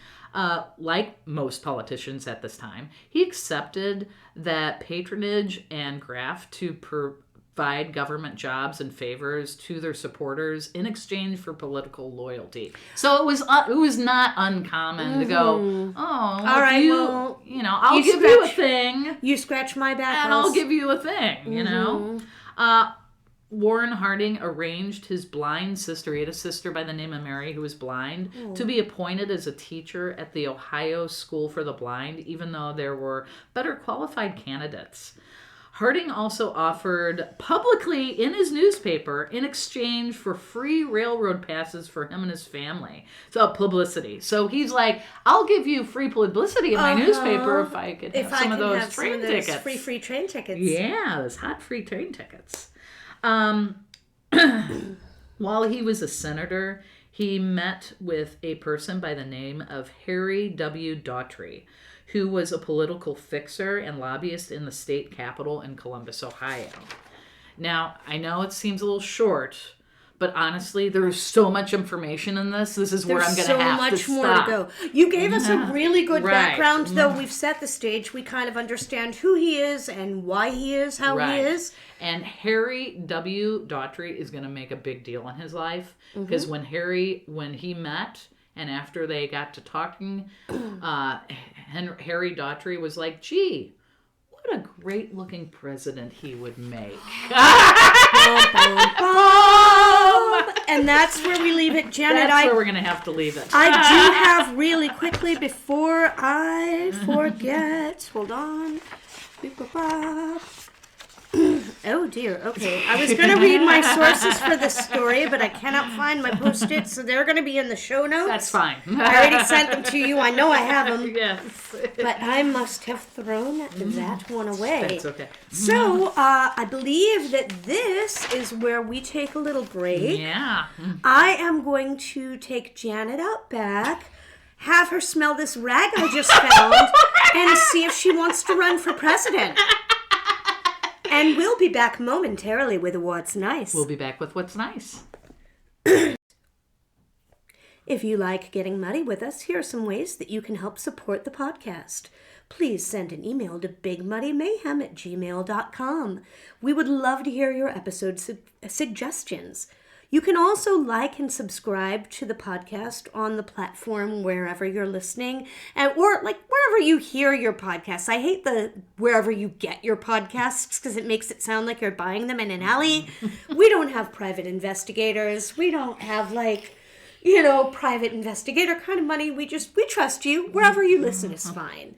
S2: he accepted that patronage and graft to provide government jobs and favors to their supporters in exchange for political loyalty. So it was not uncommon to go, all right, I'll give you a thing.
S1: You scratch my back,
S2: and I'll give you a thing. Warren Harding arranged his blind sister, he had a sister by the name of Mary who was blind, to be appointed as a teacher at the Ohio School for the Blind, even though there were better qualified candidates. Harding also offered publicly in his newspaper in exchange for free railroad passes for him and his family. So publicity. So he's like, I'll give you free publicity in my newspaper if I could have some of those train tickets.
S1: Free train tickets.
S2: Yeah, those hot free train tickets. While he was a senator, he met with a person by the name of Harry W. Daughtry, who was a political fixer and lobbyist in the state capitol in Columbus, Ohio. Now, I know it seems a little short, but honestly, there's so much information in this. This is where I'm going to have to stop. There's so much more to go.
S1: You gave us a really good background, though. We've set the stage. We kind of understand who he is and why he is how he is.
S2: And Harry W. Daughtry is going to make a big deal in his life. Because when he met... And after they got to talking, Harry Daughtry was like, gee, what a great-looking president he would make.
S1: And that's where we leave it, Janet.
S2: That's where we're going to have to leave it.
S1: I do have really quickly, before I forget, hold on. Oh dear, okay. I was going to read my sources for this story, but I cannot find my Post-its, so they're going to be in the show notes.
S2: That's fine.
S1: I already sent them to you. I know I have them.
S2: Yes.
S1: But I must have thrown that one away.
S2: That's okay.
S1: So, I believe that this is where we take a little break.
S2: Yeah.
S1: I am going to take Janet out back, have her smell this rag I just found, and see if she wants to run for president. And we'll be back momentarily with What's Nice.
S2: We'll be back with What's Nice.
S1: If you like getting muddy with us, here are some ways that you can help support the podcast. Please send an email to bigmuddymayhem@gmail.com. We would love to hear your episode suggestions. You can also like and subscribe to the podcast on the platform wherever you're listening, or like wherever you hear your podcasts. I hate the wherever you get your podcasts because it makes it sound like you're buying them in an alley. We don't have private investigators. We don't have private investigator kind of money. We trust you. Wherever you listen is fine.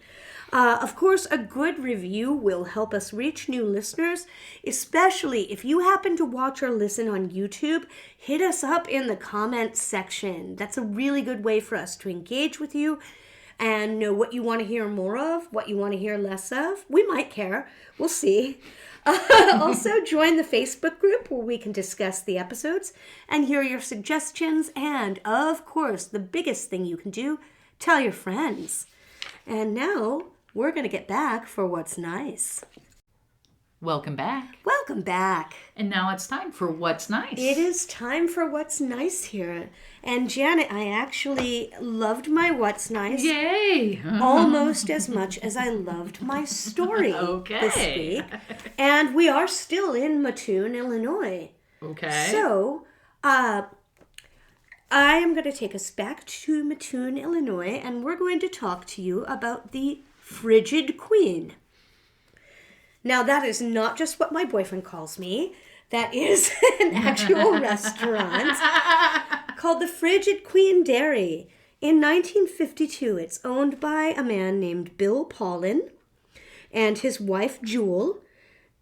S1: Of course, a good review will help us reach new listeners, especially if you happen to watch or listen on YouTube. Hit us up in the comments section. That's a really good way for us to engage with you and know what you want to hear more of, what you want to hear less of. We might care. We'll see. Also, join the Facebook group where we can discuss the episodes and hear your suggestions. And, of course, the biggest thing you can do, tell your friends. And now, we're going to get back for What's Nice.
S2: Welcome back.
S1: Welcome back.
S2: And now it's time for What's Nice.
S1: It is time for What's Nice here. And Janet, I actually loved my What's Nice.
S2: Yay!
S1: Almost as much as I loved my story this week. And we are still in Mattoon, Illinois.
S2: Okay.
S1: So, I am going to take us back to Mattoon, Illinois, and we're going to talk to you about the Frigid Queen. Now, that is not just what my boyfriend calls me. That is an actual restaurant called the Frigid Queen Dairy. In 1952, it's owned by a man named Bill Paulin and his wife, Jewel.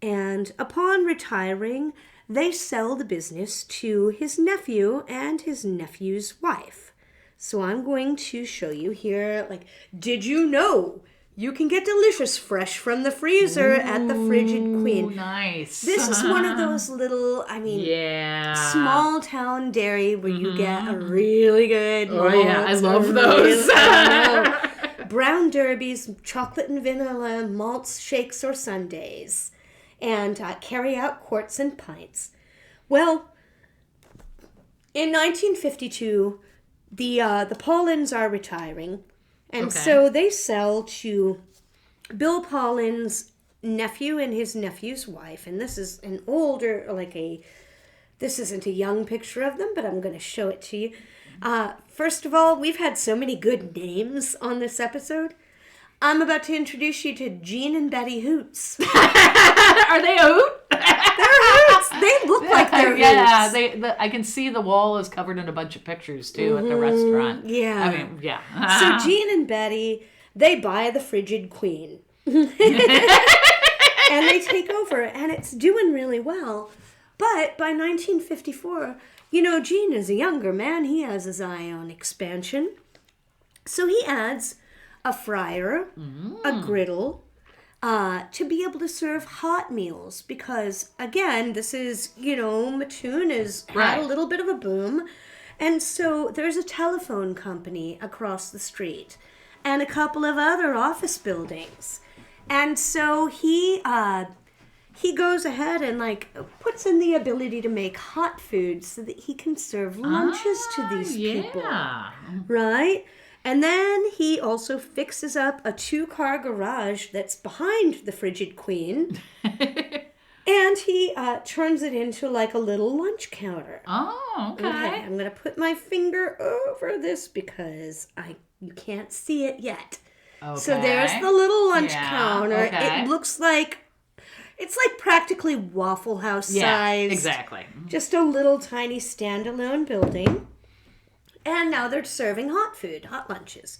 S1: And upon retiring, they sell the business to his nephew and his nephew's wife. So I'm going to show you here, did you know you can get delicious fresh from the freezer at the Frigid Queen?
S2: Nice.
S1: This is one of those little, small town dairy where you get a really good malt.
S2: Oh, yeah, I love those.
S1: Brown derbies, chocolate and vanilla, malts, shakes, or sundaes. And carry out quarts and pints. Well, in 1952, the Paulins are retiring, and so they sell to Bill Paulin's nephew and his nephew's wife. And this is an older, this isn't a young picture of them, but I'm going to show it to you. First of all, we've had so many good names on this episode. I'm about to introduce you to Jean and Betty Hoots.
S2: Are they a hoot?
S1: They're hoots. They look like they're hoots.
S2: Yeah, I can see the wall is covered in a bunch of pictures, too, at the restaurant.
S1: Yeah.
S2: I mean, yeah.
S1: So Jean and Betty, they buy the Frigid Queen. And they take take over, and it's doing really well. But by 1954, Gene is a younger man. He has his eye on expansion. So he adds a fryer, a griddle, to be able to serve hot meals. Because, again, this is, Mattoon has had a little bit of a boom. And so there's a telephone company across the street and a couple of other office buildings. And so he goes ahead and puts in the ability to make hot food so that he can serve lunches to these people. Right? And then he also fixes up a 2-car garage that's behind the Frigid Queen. And he turns it into a little lunch counter.
S2: Oh, okay.
S1: I'm going to put my finger over this because you can't see it yet.
S2: Okay.
S1: So there's the little lunch counter. Okay. It looks like it's practically Waffle House size.
S2: Yeah, exactly.
S1: Just a little tiny standalone building. And now they're serving hot food, hot lunches.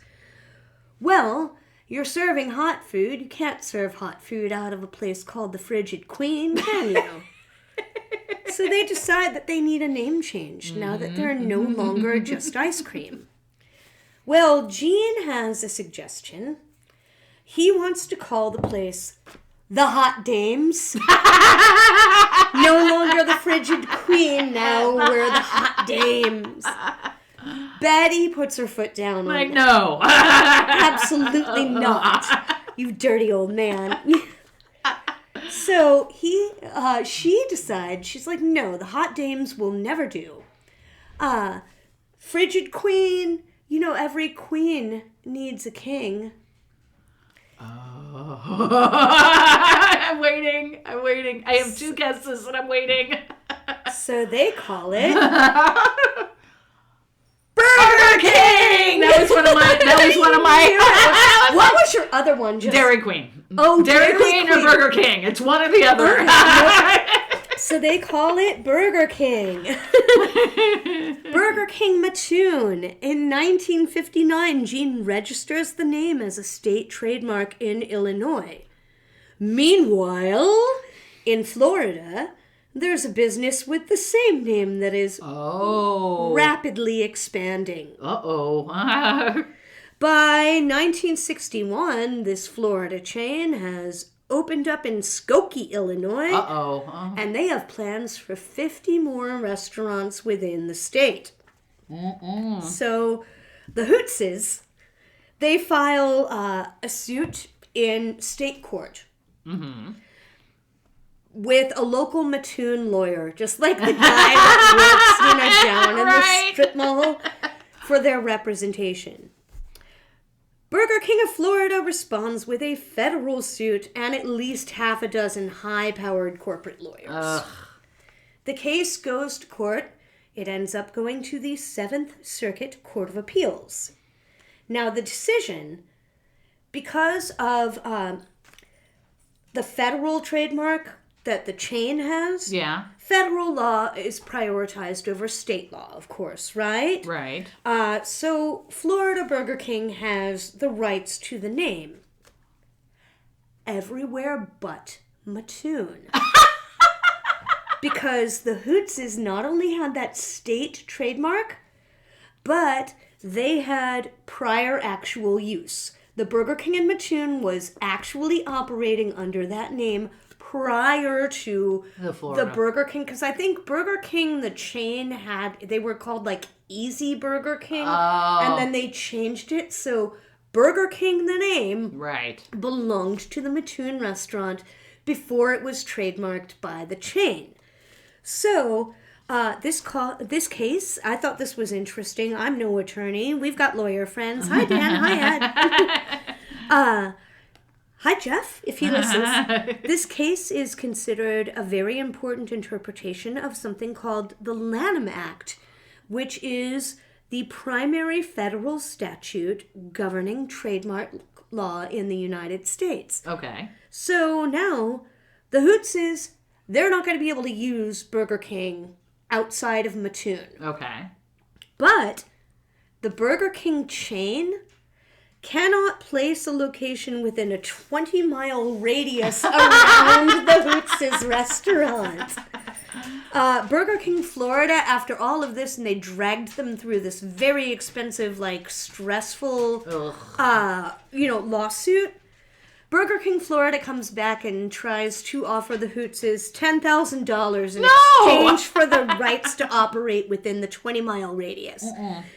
S1: Well, you're serving hot food. You can't serve hot food out of a place called the Frigid Queen, can you? So they decide that they need a name change now that they're no longer just ice cream. Well, Gene has a suggestion. He wants to call the place the Hot Dames. No longer the Frigid Queen, now we're the Hot Dames. Betty puts her foot down on it.
S2: No.
S1: Absolutely not. You dirty old man. So she decides, she's like, no, the Hot Dames will never do. Frigid Queen, every queen needs a king.
S2: Oh. I'm waiting. I have 2 guesses and I'm waiting.
S1: So they call it
S2: Burger King! That was one of my
S1: What was your other one?
S2: Dairy Queen.
S1: Oh,
S2: Dairy Queen or Burger King. It's one or the other.
S1: So they call it Burger King. Burger King Mattoon. In 1959, Gene registers the name as a state trademark in Illinois. Meanwhile, in Florida, there's a business with the same name that is rapidly expanding. By 1961, this Florida chain has opened up in Skokie, Illinois. And they have plans for 50 more restaurants within the state. So the Hootses, they file a suit in state court. With a local Mattoon lawyer, just like the guy that works, down in the strip mall, for their representation. Burger King of Florida responds with a federal suit and at least half a dozen high-powered corporate lawyers. The case goes to court. It ends up going to the 7th Circuit Court of Appeals. Now, the decision, because of the federal trademark that the chain has, federal law is prioritized over state law, of course, right?
S2: Right.
S1: So Florida Burger King has the rights to the name. Everywhere but Mattoon. Because the Hootses not only had that state trademark, but they had prior actual use. The Burger King in Mattoon was actually operating under that name prior to the Burger King, because I think Burger King, the chain, they were called Easy Burger King, and then they changed it, so Burger King, the name, belonged to the Mattoon restaurant before it was trademarked by the chain. So, this case, I thought this was interesting. I'm no attorney. We've got lawyer friends. Hi, Dan. Hi, Ed. Hi, Jeff, if he listens. This case is considered a very important interpretation of something called the Lanham Act, which is the primary federal statute governing trademark law in the United States.
S2: Okay.
S1: So now, the Hootses, they're not going to be able to use Burger King outside of Mattoon.
S2: Okay.
S1: But the Burger King chain cannot place a location within a 20-mile radius around the Hoots' restaurant. Burger King Florida, after all of this, and they dragged them through this very expensive, like, stressful, lawsuit. Burger King Florida comes back and tries to offer the Hootses $10,000 in exchange for the rights to operate within the 20-mile radius.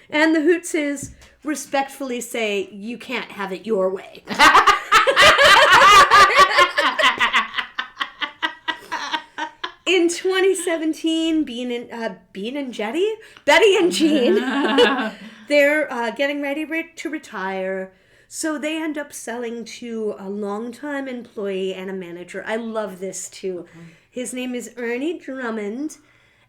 S1: And the Hootses respectfully say, you can't have it your way. In 2017, Betty and Jean, they're getting ready to retire. So they end up selling to a longtime employee and a manager. I love this too. His name is Ernie Drummond,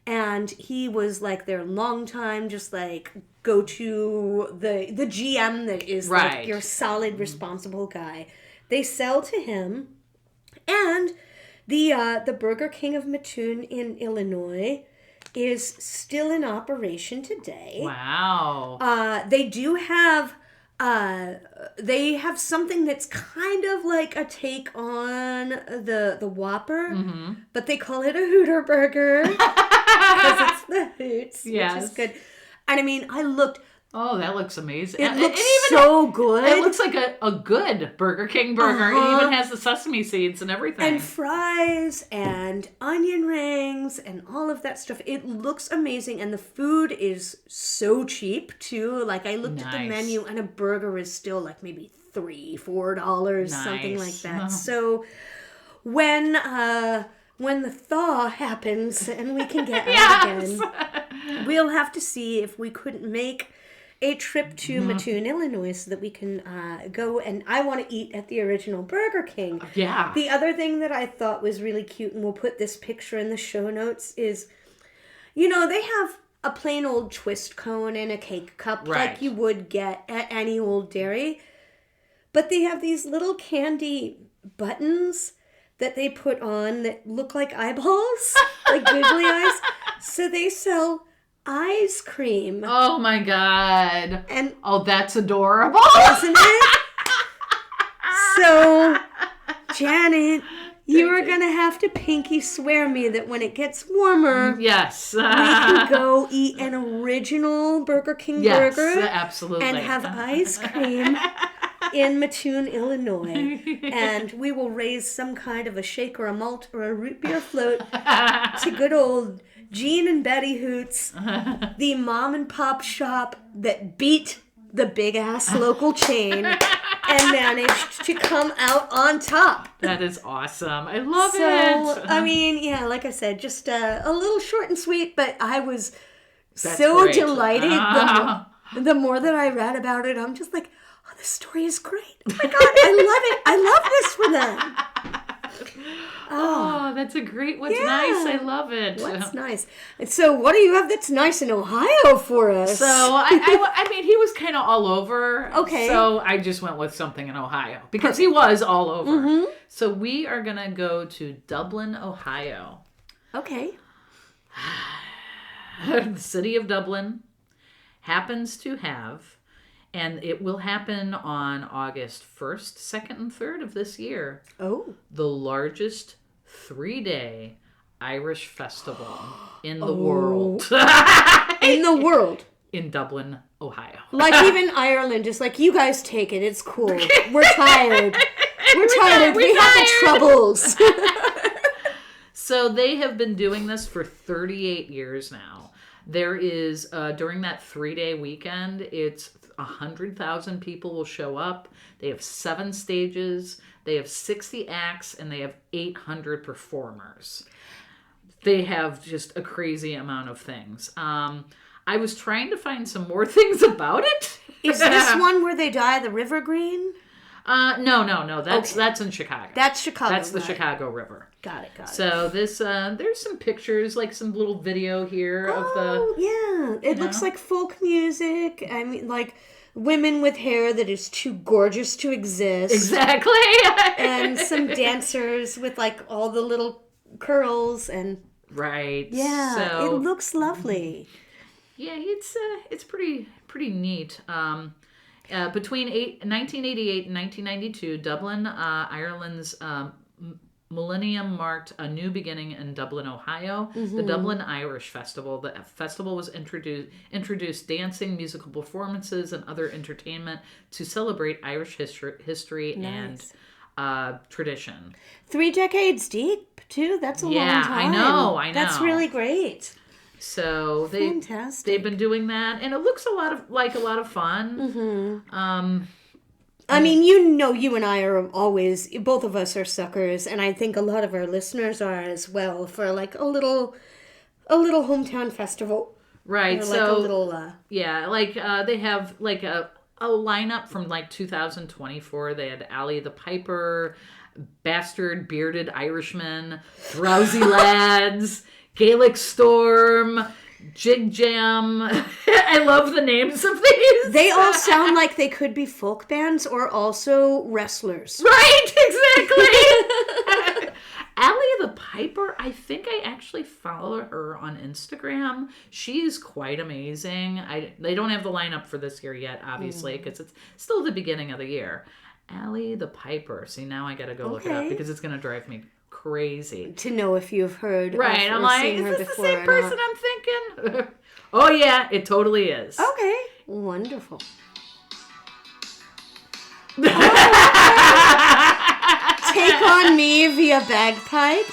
S1: and he was like their longtime, just like go to the GM that is like your solid, responsible guy. They sell to him, and the Burger King of Mattoon in Illinois is still in operation today.
S2: Wow.
S1: They do have. They have something that's kind of like a take on the Whopper, but they call it a Hooter Burger because it's the Hoots, which is good. And I mean, I looked.
S2: Oh, that looks amazing.
S1: It looks so good.
S2: It looks like a good Burger King burger. It even has the sesame seeds and everything.
S1: And fries and onion rings and all of that stuff. It looks amazing. And the food is so cheap, too. Like, I looked at the menu and a burger is still like maybe $3-4, something like that. So when the thaw happens and we can get out again, we'll have to see if we couldn't make a trip to Mattoon, Illinois, so that we can go, and I want to eat at the original Burger King.
S2: Yeah.
S1: The other thing that I thought was really cute, and we'll put this picture in the show notes, is, they have a plain old twist cone and a cake cup like you would get at any old dairy, but they have these little candy buttons that they put on that look like eyeballs, like googly eyes. So they sell ice cream.
S2: Oh my God.
S1: And
S2: that's adorable.
S1: Isn't it? So, Janet, you are going to have to pinky swear me that when it gets warmer,
S2: yes,
S1: we can go eat an original Burger King burger.
S2: Yes, absolutely.
S1: And have ice cream in Mattoon, Illinois. And we will raise some kind of a shake or a malt or a root beer float to good old Jean and Betty Hoots, the mom and pop shop that beat the big ass local chain and managed to come out on top.
S2: That is awesome. I love it.
S1: So, I mean, yeah, like I said, just a little short and sweet, but I was so delighted. The more that I read about it, I'm just like, oh, this story is great. Oh my God, I love it. I love this for them.
S2: Oh, that's a great what's nice. I love it.
S1: What's nice. And so what do you have that's nice in Ohio for us?
S2: So, I mean, he was kind of all over.
S1: Okay.
S2: So I just went with something in Ohio because he was all over. So we are going to go to Dublin, Ohio.
S1: Okay.
S2: The city of Dublin happens to have, and it will happen on August 1st, 2nd, and 3rd of this year.
S1: Oh.
S2: The largest 3-day Irish festival in the world.
S1: In the world.
S2: In Dublin, Ohio.
S1: Like even Ireland is like, you guys take it. It's cool. We're tired. We're tired. We have the troubles.
S2: So they have been doing this for 38 years now. There is, during that 3-day weekend, it's 100,000 people will show up. They have 7 stages. They have 60 acts, and they have 800 performers. They have just a crazy amount of things. I was trying to find some more things about it.
S1: Is this one where they dye the river green?
S2: No. That's in Chicago.
S1: That's Chicago.
S2: That's the Chicago River.
S1: Got it.
S2: So this, there's some pictures, like some little video here of the.
S1: Oh yeah, it looks like folk music. I mean, like women with hair that is too gorgeous to exist.
S2: Exactly.
S1: And some dancers with like all the little curls and.
S2: Right.
S1: Yeah,
S2: so,
S1: it looks lovely.
S2: Yeah, it's pretty neat. Between 1988 and 1992, Dublin, Ireland's millennium marked a new beginning in Dublin, Ohio. The Dublin Irish Festival. The festival was introduced dancing, musical performances, and other entertainment to celebrate Irish history and tradition.
S1: 3 decades deep, too. That's a long time.
S2: I know.
S1: That's really great.
S2: So
S1: Fantastic.
S2: they've been doing that, and it looks like a lot of fun.
S1: I mean, you and I are always, both of us are suckers, and I think a lot of our listeners are as well, for like a little hometown festival.
S2: Right.
S1: Or
S2: so
S1: like a little
S2: they have like a lineup from like 2024. They had Ally the Piper, Bastard Bearded Irishman, Drowsy Lads, Gaelic Storm, Jig Jam. I love the names of these.
S1: They all sound like they could be folk bands or also wrestlers.
S2: Right, exactly. Ally the Piper, I think I actually follow her on Instagram. She's quite amazing. They don't have the lineup for this year yet, obviously, because it's still the beginning of the year. Ally the Piper. See, now I gotta go look it up because it's gonna drive me crazy
S1: to know if you've heard
S2: right. I'm like, is this the same person I'm thinking? Oh yeah, it totally is.
S1: Okay, wonderful. Take on Me via bagpipe.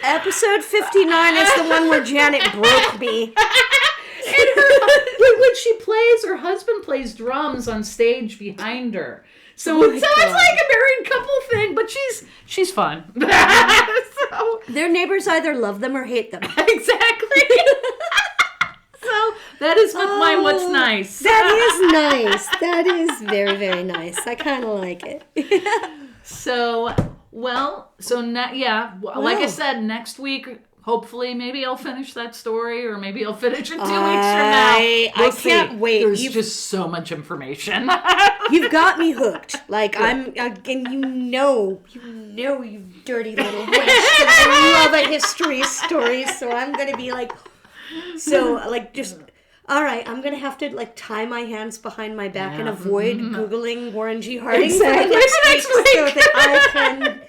S1: Episode 59 is the one where Janet broke me.
S2: When she plays, her husband plays drums on stage behind her. So it's like a married couple thing, but she's fun. So,
S1: their neighbors either love them or hate them.
S2: Exactly. So that is my what's nice.
S1: That is nice. That is very, very nice. I kind of like it.
S2: Like I said, next week, hopefully, maybe I'll finish that story, or maybe I'll finish it 2 weeks from now.
S1: I can't wait.
S2: There's just so much information.
S1: You've got me hooked. Like, and you dirty little wench, I love a history story, so I'm going to be like, all right, I'm going to have to, like, tie my hands behind my back and avoid Googling Warren G. Harding for the next week so that I can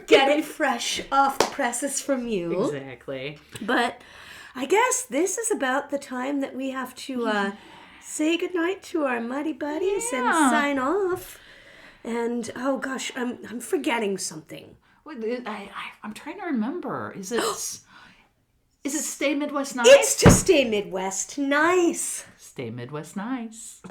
S1: get it fresh off the presses from you.
S2: Exactly.
S1: But I guess this is about the time that we have to say goodnight to our muddy buddies and sign off. And, oh gosh, I'm forgetting something.
S2: I'm trying to remember. Is it Stay Midwest Nice?
S1: It's to Stay Midwest Nice.
S2: Stay Midwest Nice.